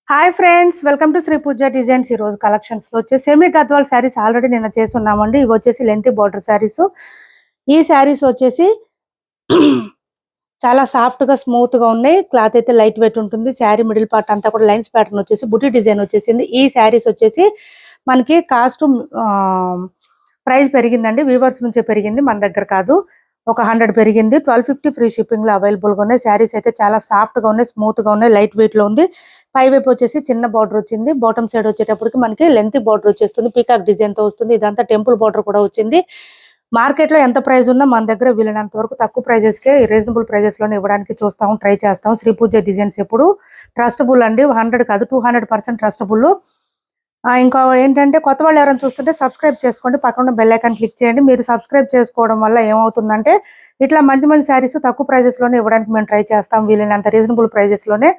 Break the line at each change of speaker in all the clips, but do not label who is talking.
Hi friends, welcome to Sri Pooja designs. ఈ రోజు collections లో వచ్చేసి సెమీ గద్వాల్ శారీస్ ఆల్రెడీ నిన్న చేస్తున్నామండి. ఇవి వచ్చేసి లెంతీ బార్డర్ శారీస్. ఈ శారీస్ వచ్చేసి చాలా సాఫ్ట్ గా స్మూత్ గా ఉన్నాయి. క్లాత్ అయితే లైట్ వెయిట్ ఉంటుంది. శారీ మిడిల్ పార్ట్ అంతా కూడా లైన్స్ ప్యాటర్న్ వచ్చేసి బుటీ డిజైన్ వచ్చేసింది. ఈ శారీస్ వచ్చేసి మనకి కాస్ట్ ప్రైస్ పెరిగిందండి, వీవర్స్ నుంచే పెరిగింది, మన దగ్గర కాదు. ఒక 100 పెరిగింది. 1250 ఫ్రీ షిప్పింగ్ లో అవైలబుల్ గా ఉన్నాయి. శారీస్ అయితే చాలా సాఫ్ట్ గా ఉన్నాయి, స్మూత్ గా ఉన్నాయి, లైట్ వెయిట్ లో ఉంది. పై వైపు వచ్చేసి చిన్న బార్డర్ వచ్చింది. బాటమ్ సైడ్ వచ్చేటప్పటికి మనకి లెంత్ బార్డర్ వచ్చేస్తుంది. పీకాక్ డిజైన్ తో వస్తుంది. ఇదంతా టెంపుల్ బార్డర్ కూడా వచ్చింది. మార్కెట్ లో ఎంత ప్రైస్ ఉన్నా మన దగ్గర వీలైనంత వరకు తక్కువ ప్రైజెస్ కే, రీజనబుల్ ప్రైజెస్ లోనే ఇవ్వడానికి చూస్తాం, ట్రై చేస్తాం. శ్రీ పూజ డిజైన్స్ ఎప్పుడు ట్రస్టబుల్ అండి. 100 కాదు, 200% ట్రస్టబుల్. ఇంకా ఏంటంటే కొత్త వాళ్ళు ఎవరైనా చూస్తుంటే సబ్స్క్రైబ్ చేసుకోండి, పక్కన బెల్ ఐకాన్ క్లిక్ చేయండి. మీరు సబ్స్క్రైబ్ చేసుకోవడం వల్ల ఏమవుతుందంటే ఇట్లా మంచి మంచి శారీస్ తక్కువ ప్రైజెస్ లోనే ఇవ్వడానికి మేము ట్రై చేస్తాం, వీలైనంత రీజనబుల్ ప్రైజెస్ లోనే.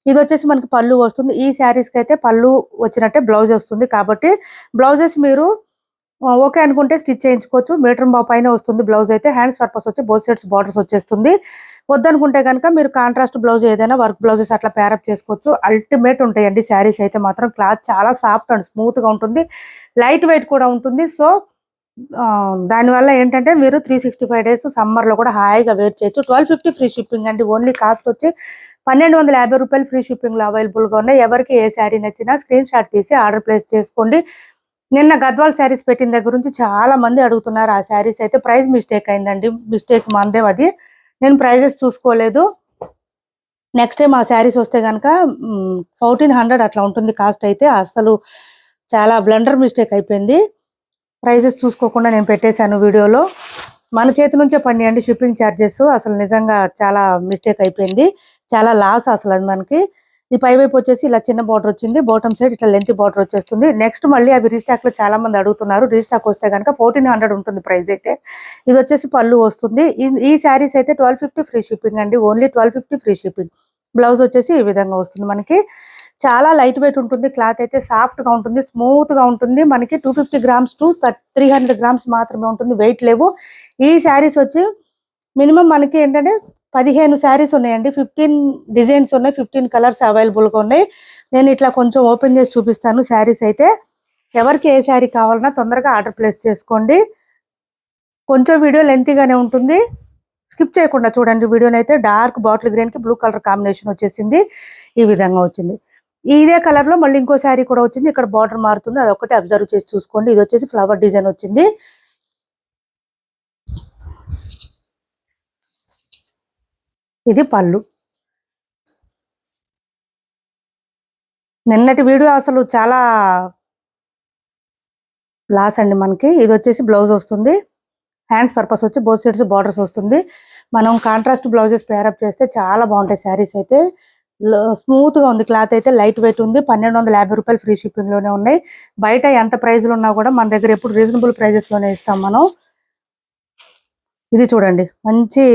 ఇది వచ్చేసి మనకి పళ్ళు వస్తుంది. ఈ శారీస్ కి అయితే పళ్ళు వచ్చినట్టే బ్లౌజ్ వస్తుంది. కాబట్టి బ్లౌజెస్ మీరు ఓకే అనుకుంటే స్టిచ్ చేయించుకోవచ్చు. మీటర్ పైన వస్తుంది బ్లౌజ్ అయితే. హ్యాండ్స్ పర్పస్ వచ్చి బోత్ సైడ్స్ బార్డర్స్ వచ్చేస్తుంది. వద్దనుకుంటే కనుక మీరు కాంట్రాస్ట్ బ్లౌజ్ ఏదైనా వర్క్ బ్లౌజెస్ అట్లా పేరప్ చేసుకోవచ్చు. అల్టిమేట్ ఉంటాయండి శారీస్ అయితే మాత్రం. క్లాత్ చాలా సాఫ్ట్ అండ్ స్మూత్ గా ఉంటుంది, లైట్ వెయిట్ కూడా ఉంటుంది. సో దానివల్ల ఏంటంటే మీరు 365 డేస్ సమ్మర్ లో కూడా హాయిగా వేర్ చేయొచ్చు. 1250 ఫ్రీ షిప్పింగ్ అండి. ఓన్లీ కాస్ట్ వచ్చి 1250 రూపాయలు ఫ్రీ షిప్పింగ్ లో అవైలబుల్ గా ఉన్నాయి. ఎవరికి ఏ శారీ నచ్చినా స్క్రీన్ షాట్ తీసి ఆర్డర్ ప్లేస్ చేసుకోండి. నిన్న గద్వాల్ శారీస్ పెట్టిన దగ్గర నుంచి చాలా మంది అడుగుతున్నారు. ఆ శారీస్ అయితే ప్రైస్ మిస్టేక్ అయిందండి, మిస్టేక్ మందే అది. నేను ప్రైజెస్ చూసుకోలేదు. నెక్స్ట్ టైం ఆ శారీస్ వస్తే కనుక 1400 అట్లా ఉంటుంది కాస్ట్ అయితే. అసలు చాలా బ్లండర్ మిస్టేక్ అయిపోయింది. ప్రైజెస్ చూసుకోకుండా నేను పెట్టేశాను వీడియోలో. మన చేతి నుంచే పడినాయండి షిప్పింగ్ ఛార్జెస్. అసలు నిజంగా చాలా మిస్టేక్ అయిపోయింది, చాలా లాస్ అసలు అది మనకి. ఈ పై వైపు వచ్చేసి ఇలా చిన్న బార్డర్ వచ్చింది, బాటమ్ సైడ్ ఇట్లా లెంత్ బార్డర్ వచ్చేస్తుంది. నెక్స్ట్ మళ్ళీ అవి రీస్టాక్ లో చాలా మంది అడుగుతున్నారు. రీస్టాక్ వస్తే కనుక 1400 ఉంటుంది ప్రైస్ అయితే. ఇది వచ్చేసి పళ్ళు వస్తుంది. ఈ శారీస్ అయితే 1250 ఫ్రీ షిప్పింగ్ అండి. Only 1250 free shipping. బ్లౌజ్ వచ్చేసి ఈ విధంగా వస్తుంది మనకి. చాలా లైట్ వెయిట్ ఉంటుంది. క్లాత్ అయితే సాఫ్ట్ గా ఉంటుంది, స్మూత్ గా ఉంటుంది. మనకి 250 గ్రామ్స్ టు 300 గ్రామ్స్ మాత్రమే ఉంటుంది, వెయిట్ లేవు. ఈ శారీస్ వచ్చి మినిమం మనకి ఏంటంటే 15 శారీస్ ఉన్నాయండి, 15 డిజైన్స్ ఉన్నాయి, 15 కలర్స్ అవైలబుల్ గా ఉన్నాయి. నేను ఇట్లా కొంచెం ఓపెన్ చేసి చూపిస్తాను శారీస్ అయితే. ఎవరికి ఏ శారీ కావాలన్నా తొందరగా ఆర్డర్ ప్లేస్ చేసుకోండి. కొంచెం వీడియో లెంతీగానే ఉంటుంది, స్కిప్ చేయకుండా చూడండి వీడియోని అయితే. డార్క్ బాటిల్ గ్రీన్ కి బ్లూ కలర్ కాంబినేషన్ వచ్చేసింది. ఈ విధంగా వచ్చింది. ఇదే కలర్ లో మళ్ళీ ఇంకో శారీ కూడా వచ్చింది. ఇక్కడ బార్డర్ మారుతుంది, అదొకటి అబ్జర్వ్ చేసి చూసుకోండి. ఇది వచ్చేసి ఫ్లవర్ డిజైన్ వచ్చింది. ఇది పళ్ళు. నిన్నటి వీడియో అసలు చాలా లాస్ అండి మనకి. ఇది వచ్చేసి బ్లౌజ్ వస్తుంది. హ్యాండ్స్ పర్పస్ వచ్చి బోత్ సైడ్స్ బార్డర్స్ వస్తుంది. మనం కాంట్రాస్ట్ బ్లౌజెస్ పేరప్ చేస్తే చాలా బాగుంటాయి శారీస్ అయితే. స్మూత్ గా ఉంది, క్లాత్ అయితే లైట్ వెయిట్ ఉంది. 1250 రూపాయలు ఫ్రీ షిప్పింగ్ లోనే ఉన్నాయి. బయట ఎంత ప్రైజ్లు ఉన్నా కూడా మన దగ్గర ఎప్పుడు రీజనబుల్ ప్రైజెస్ లోనే ఇస్తాం మనం. ఇది చూడండి, మంచి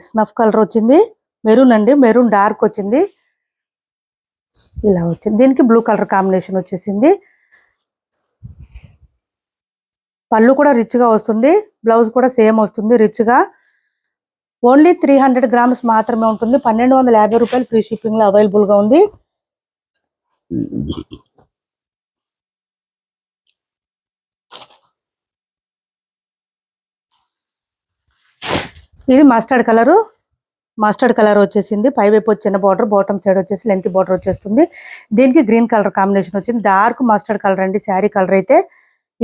స్నఫ్ కలర్ వచ్చింది. మెరూన్ అండి, మెరూన్ డార్క్ వచ్చింది. ఇలా వచ్చింది. దీనికి బ్లూ కలర్ కాంబినేషన్ వచ్చేసింది. పళ్ళు కూడా రిచ్ గా వస్తుంది, బ్లౌజ్ కూడా సేమ్ వస్తుంది రిచ్ గా. ఓన్లీ 300 గ్రామ్స్ మాత్రమే ఉంటుంది. 1250 రూపాయలు ఫ్రీ షిప్పింగ్ లో అవైలబుల్ గా ఉంది. ఇది మస్టర్డ్ కలర్ వచ్చేసింది. పై వైపు వచ్చిన బార్డర్, బాటమ్ సైడ్ వచ్చేసి లెంత్ బార్డర్ వచ్చేస్తుంది. దీనికి గ్రీన్ కలర్ కాంబినేషన్ వచ్చింది. డార్క్ మస్టర్డ్ కలర్ అండి శారీ కలర్ అయితే.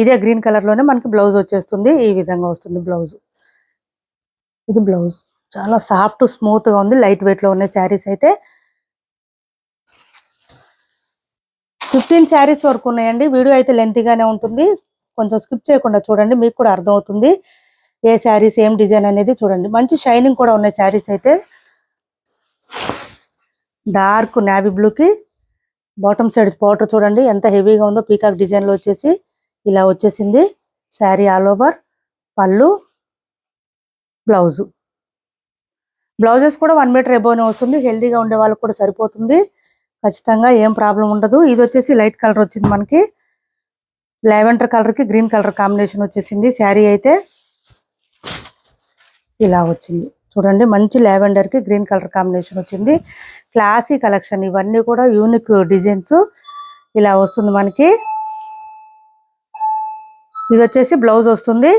ఇదే గ్రీన్ కలర్ లోనే మనకి బ్లౌజ్ వచ్చేస్తుంది. ఈ విధంగా వస్తుంది బ్లౌజ్. ఇది బ్లౌజ్. చాలా సాఫ్ట్ స్మూత్ గా ఉంది, లైట్ వెయిట్ లో ఉన్నాయి శారీస్ అయితే. 15 శారీస్ వరకు ఉన్నాయండి. వీడియో అయితే లెంతీగానే ఉంటుంది, కొంచెం స్కిప్ చేయకుండా చూడండి, మీకు కూడా అర్థం అవుతుంది ఏ శారీస్ ఏం డిజైన్ అనేది. చూడండి, మంచి షైనింగ్ కూడా ఉన్నాయి శారీస్ అయితే. డార్క్ నేవీ బ్లూకి బాటమ్ సైడ్ బార్డర్ చూడండి ఎంత హెవీగా ఉందో. పీకాక్ డిజైన్ లో వచ్చేసి ఇలా వచ్చేసింది శారీ ఆల్ ఓవర్. పళ్ళు, బ్లౌజు. బ్లౌజెస్ కూడా 1 మీటర్ ఎబోనే వస్తుంది. హెల్దీగా ఉండే వాళ్ళకి కూడా సరిపోతుంది, ఖచ్చితంగా ఏం ప్రాబ్లం ఉండదు. ఇది వచ్చేసి లైట్ కలర్ వచ్చింది మనకి. లావెండర్ కలర్ కి గ్రీన్ కలర్ కాంబినేషన్ వచ్చేసింది శారీ అయితే. ఇలా వచ్చింది చూడండి మంచి లావెండర్ కి గ్రీన్ కలర్ కాంబినేషన్ వచ్చింది. క్లాసీ కలెక్షన్, ఇవన్నీ కూడా యూనిక్ డిజైన్స్. ఇలా వస్తుంది మనకి. ఇది వచ్చేసి బ్లౌజ్ వస్తుంది.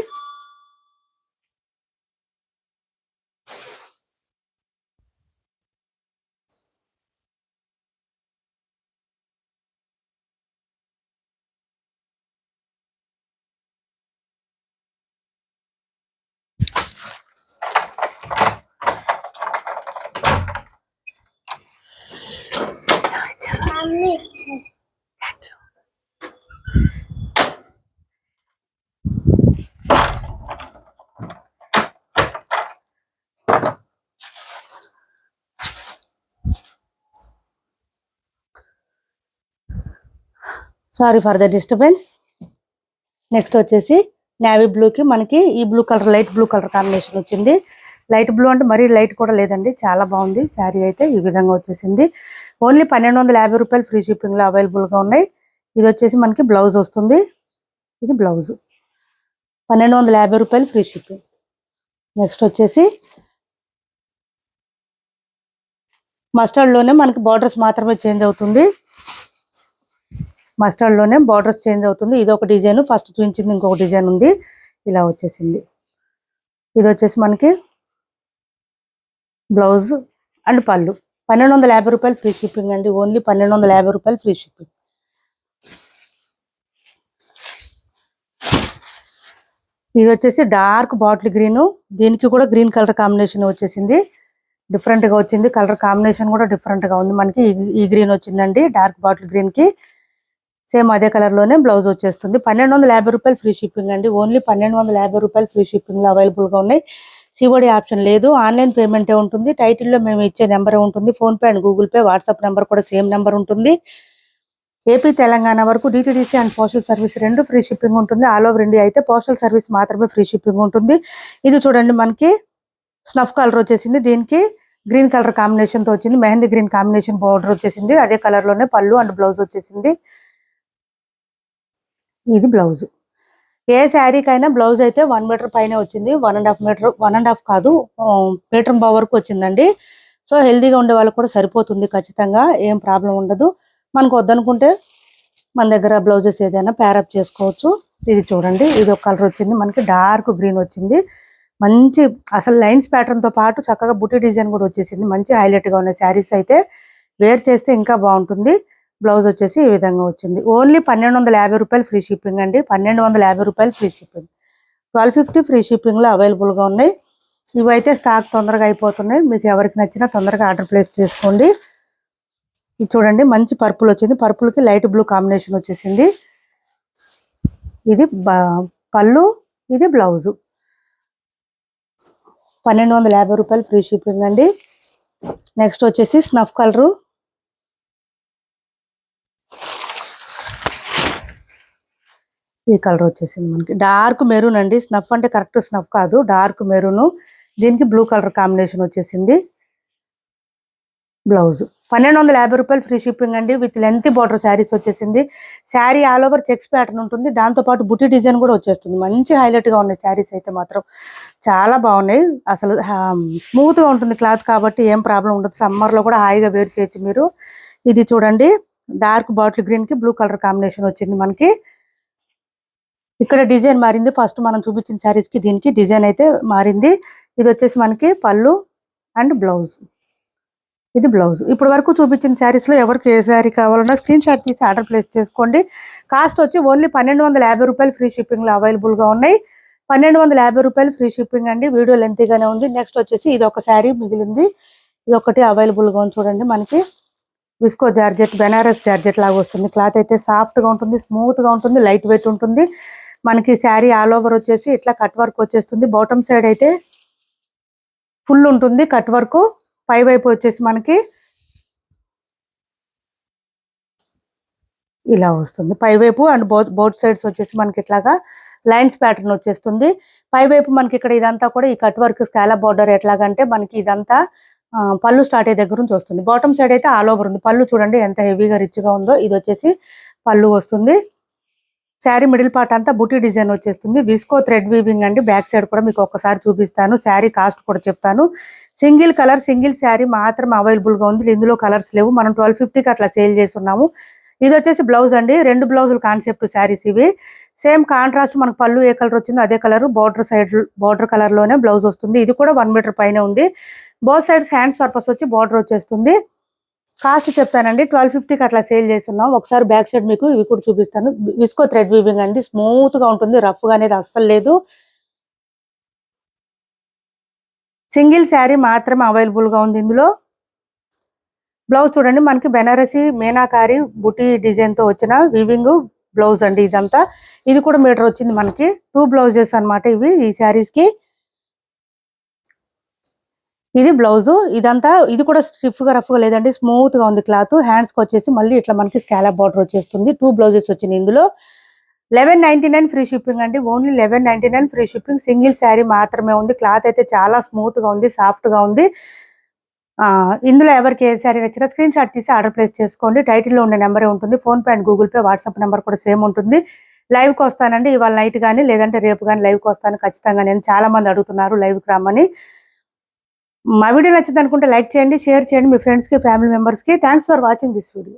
Sorry for the disturbance. Next వచ్చేసి నేవీ బ్లూకి మనకి ఈ blue colour, light blue colour combination వచ్చింది. లైట్ బ్లూ అంటే మరీ లైట్ కూడా లేదండి, చాలా బాగుంది. శారీ అయితే ఈ విధంగా వచ్చేసింది. ఓన్లీ 1250 రూపాయలు ఫ్రీ షిప్పింగ్లో అవైలబుల్గా ఉన్నాయి. ఇది వచ్చేసి మనకి బ్లౌజ్ వస్తుంది. ఇది బ్లౌజ్ 1250 రూపాయలు ఫ్రీ షిప్పింగ్. నెక్స్ట్ వచ్చేసి మస్టర్డ్లోనే మనకి బార్డర్స్ మాత్రమే చేంజ్ అవుతుంది. మస్టర్డ్లోనే బార్డర్స్ చేంజ్ అవుతుంది. ఇది ఒక డిజైన్, ఫస్ట్ చూపించింది ఇంకొక డిజైన్ ఉంది. ఇలా వచ్చేసింది. ఇది వచ్చేసి మనకి బ్లౌజ్ అండ్ పళ్ళు. 1250 రూపాయలు ఫ్రీ షిప్పింగ్ అండి. ఓన్లీ 1250 రూపాయలు ఫ్రీ షిప్పింగ్. ఇది వచ్చేసి డార్క్ బాటిల్ గ్రీన్, దీనికి కూడా గ్రీన్ కలర్ కాంబినేషన్ వచ్చేసింది. డిఫరెంట్ గా వచ్చింది. కలర్ కాంబినేషన్ కూడా డిఫరెంట్ గా ఉంది. మనకి ఈ గ్రీన్ వచ్చిందండి, డార్క్ బాటిల్ గ్రీన్ కి. సేమ్ అదే కలర్ లోనే బ్లౌజ్ వచ్చేస్తుంది. 1250 రూపాయలు ఫ్రీ షిప్పింగ్ అండి. ఓన్లీ 1250 రూపాయలు ఫ్రీ షిప్పింగ్ లో అవైలబుల్ గా ఉన్నాయి. సిఓడి ఆప్షన్ లేదు, ఆన్లైన్ పేమెంటే ఉంటుంది. టైటిల్లో మేము ఇచ్చే నెంబర్ ఉంటుంది. Phone pay and Google pay, WhatsApp number కూడా సేమ్ నెంబర్ ఉంటుంది. ఏపీ తెలంగాణ వరకు డిటిడిసి అండ్ పోస్టల్ సర్వీస్ రెండు ఫ్రీ షిప్పింగ్ ఉంటుంది. ఆల్ ఓవర్ ఇండియా అయితే పోస్టల్ సర్వీస్ మాత్రమే ఫ్రీ షిప్పింగ్ ఉంటుంది. ఇది చూడండి మనకి స్నఫ్ కలర్ వచ్చేసింది. దీనికి గ్రీన్ కలర్ కాంబినేషన్ తో వచ్చింది. మెహందీ గ్రీన్ కాంబినేషన్ బోర్డర్ వచ్చేసింది. అదే కలర్ లోనే పళ్ళు అండ్ బ్లౌజ్ వచ్చేసింది. ఇది బ్లౌజ్. ఏ శారీకైనా బ్లౌజ్ అయితే 1 మీటర్ పైన వచ్చింది. 1.5 మీటర్, 1.5 కాదు, మీటర్ బావ్ వరకు వచ్చిందండి. సో హెల్దీగా ఉండే వాళ్ళకి కూడా సరిపోతుంది ఖచ్చితంగా, ఏం ప్రాబ్లం ఉండదు. మనకు వద్దనుకుంటే మన దగ్గర బ్లౌజెస్ ఏదైనా ప్యారప్ చేసుకోవచ్చు. ఇది చూడండి, ఇది ఒక కలర్ వచ్చింది మనకి, డార్క్ గ్రీన్ వచ్చింది. మంచి అసలు లైన్స్ ప్యాటర్న్ తో పాటు చక్కగా బుటీ డిజైన్ కూడా వచ్చేసింది. మంచి హైలైట్ గా ఉన్న శారీస్ అయితే వేర్ చేస్తే ఇంకా బాగుంటుంది. బ్లౌజ్ వచ్చేసి ఈ విధంగా వచ్చింది. ఓన్లీ 1250 రూపాయలు ఫ్రీ షిప్పింగ్ అండి. 1250 రూపాయలు ఫ్రీ షిప్పింగ్. 1250 ఫ్రీ షిప్పింగ్ లో అవైలబుల్ గా ఉన్నాయి. ఇవైతే స్టాక్ తొందరగా అయిపోతున్నాయి. మీకు ఎవరికి నచ్చినా తొందరగా ఆర్డర్ ప్లేస్ చేసుకోండి. ఇది చూడండి మంచి పర్పుల్ వచ్చింది. పర్పుల్ కి లైట్ బ్లూ కాంబినేషన్ వచ్చేసింది. ఇది పళ్ళు, ఇది బ్లౌజ్. 1250 రూపాయలు ఫ్రీ షిప్పింగ్ అండి. నెక్స్ట్ వచ్చేసి స్నఫ్ కలరు. ఈ కలర్ వచ్చేసింది మనకి, డార్క్ మెరూన్ అండి. స్నఫ్ అంటే కరెక్ట్ స్నఫ్ కాదు, డార్క్ మెరూన్. దీనికి బ్లూ కలర్ కాంబినేషన్ వచ్చేసింది. బ్లౌజ్ 1250 రూపాయలు ఫ్రీ షిప్పింగ్ అండి. విత్ లెంత్ బార్డర్ శారీస్ వచ్చేసింది. Sari all over checks pattern ఉంటుంది. దాంతోపాటు బుటీ డిజైన్ కూడా వచ్చేస్తుంది. మంచి హైలైట్ గా ఉన్నాయి శారీస్ అయితే మాత్రం, చాలా బాగున్నాయి. అసలు స్మూత్ గా ఉంటుంది క్లాత్ కాబట్టి ఏం ప్రాబ్లం ఉండదు. సమ్మర్ లో కూడా హాయిగా వేర్ చేయొచ్చు మీరు. ఇది చూడండి డార్క్ బాటిల్ గ్రీన్ కి బ్లూ కలర్ కాంబినేషన్ వచ్చింది మనకి. ఇక్కడ డిజైన్ మారింది. ఫస్ట్ మనం చూపించిన శారీస్ కి దీనికి డిజైన్ అయితే మారింది. ఇది వచ్చేసి మనకి పళ్ళు అండ్ బ్లౌజ్. ఇది బ్లౌజ్. ఇప్పటి వరకు చూపించిన శారీస్ లో ఎవరికి ఏ శారీ కావాలన్నా స్క్రీన్ షాట్ తీసి ఆర్డర్ ప్లేస్ చేసుకోండి. కాస్ట్ వచ్చి ఓన్లీ 1250 రూపాయలు ఫ్రీ షిప్పింగ్ లో అవైలబుల్ గా ఉన్నాయి. 1250 రూపాయలు ఫ్రీ షిప్పింగ్ అండి. వీడియో లెంతీగానే ఉంది. నెక్స్ట్ వచ్చేసి ఇది ఒక శారీ మిగిలింది. ఇది ఒకటి అవైలబుల్ గా ఉంది. చూడండి మనకి విస్కో జార్జెట్, బెనారస్ జార్జెట్ లాగా వస్తుంది. క్లాత్ అయితే సాఫ్ట్ గా ఉంటుంది, స్మూత్ గా ఉంటుంది, లైట్ వెయిట్ ఉంటుంది. మనకి శారీ ఆల్ ఓవర్ వచ్చేసి ఇట్లా కట్ వర్క్ వచ్చేస్తుంది. బాటమ్ సైడ్ అయితే ఫుల్ ఉంటుంది కట్ వర్క్. పై వైపు వచ్చేసి మనకి ఇలా వస్తుంది పై వైపు. అండ్ బోత్ సైడ్స్ వచ్చేసి మనకి ఇట్లాగా లైన్స్ ప్యాటర్న్ వచ్చేస్తుంది. పై వైపు మనకి ఇక్కడ ఇదంతా కూడా ఈ కట్ వర్క్ స్కాలప్ బార్డర్ ఎట్లాగంటే మనకి ఇదంతా పళ్ళు స్టార్ట్ అయ్యే దగ్గర నుంచి వస్తుంది. బాటమ్ సైడ్ అయితే ఆల్ ఓవర్ ఉంది. పళ్ళు చూడండి ఎంత హెవీగా రిచ్ గా ఉందో. ఇది వచ్చేసి పళ్ళు వస్తుంది. శారీ మిడిల్ పార్ట్ అంతా బుటీ డిజైన్ వచ్చేస్తుంది. విస్కో థ్రెడ్ వీవింగ్ అండి. బ్యాక్ సైడ్ కూడా మీకు ఒక్కసారి చూపిస్తాను. శారీ కాస్ట్ కూడా చెప్తాను. సింగిల్ కలర్ సింగిల్ శారీ మాత్రం అవైలబుల్ గా ఉంది. ఇందులో కలర్స్ లేవు. మనం 1250కి అట్లా సేల్ చేస్తున్నాము. ఇది వచ్చేసి బ్లౌజ్ అండి. 2 బ్లౌజులు కాన్సెప్ట్ శారీస్ ఇవి. సేమ్ కాంట్రాస్ట్ మనకు పళ్ళు ఏ కలర్ వచ్చిందో అదే కలర్ బార్డర్ కలర్ లోనే బ్లౌజ్ వస్తుంది. ఇది కూడా 1 మీటర్ పైన ఉంది. బోత్ సైడ్స్ హ్యాండ్స్ పర్పస్ వచ్చి బార్డర్ వచ్చేస్తుంది. కాస్ట్ చెప్పానండి 1250కి అట్లా సేల్ చేస్తున్నాం. ఒకసారి బ్యాక్ సైడ్ మీకు ఇవి కూడా చూపిస్తాను. విస్కో థ్రెడ్ వీవింగ్ అండి. స్మూత్ గా ఉంటుంది. రఫ్ గా అనేది అస్సలు లేదు. సింగిల్ శారీ మాత్రమే అవైలబుల్ గా ఉంది. ఇందులో బ్లౌజ్ చూడండి, మనకి బెనారసి మీనాకారి బుటీ డిజైన్ తో వచ్చిన వీవింగ్ బ్లౌజ్ అండి ఇదంతా. ఇది కూడా మీటర్ వచ్చింది మనకి. 2 బ్లౌజెస్ అన్నమాట ఇవి ఈ శారీస్ కి. ఇది బ్లౌజ్. ఇదంతా ఇది కూడా స్టిఫ్ గా రఫ్ గా లేదండి, స్మూత్ గా ఉంది క్లాత్. హ్యాండ్స్ కి వచ్చేసి మళ్ళీ ఇట్లా మనకి స్కాలప్ బార్డర్ వచ్చేస్తుంది. 2 బ్లౌజెస్ వచ్చినాయి ఇందులో. 1199 ఫ్రీ షిప్పింగ్ అండి. Only 1199 free shipping. Single sari మాత్రమే ఉంది. క్లాత్ అయితే చాలా స్మూత్ గా ఉంది, సాఫ్ట్ గా ఉంది. ఇందులో ఎవరికి ఏ శారీ నచ్చినా స్క్రీన్ షాట్ తీసి ఆర్డర్ ప్లేస్ చేసుకోండి. టైటిల్ లో ఉండే నెంబరే ఉంటుంది. Phone pay and Google pay WhatsApp number కూడా సేమ్ ఉంటుంది. లైవ్ కి వస్తానండి ఇవాళ నైట్ కానీ లేదంటే రేపు కానీ లైవ్ కి వస్తాను ఖచ్చితంగా. నేను చాలా మంది అడుగుతున్నారు లైవ్ కి రమ్మని. మా వీడియో నచ్చింది అనుకుంటే లైక్ చేయండి, షేర్ చేయండి మీ ఫ్రెండ్స్ కి, ఫ్యామిలీ మెంబర్స్ కి. Thanks for watching this video.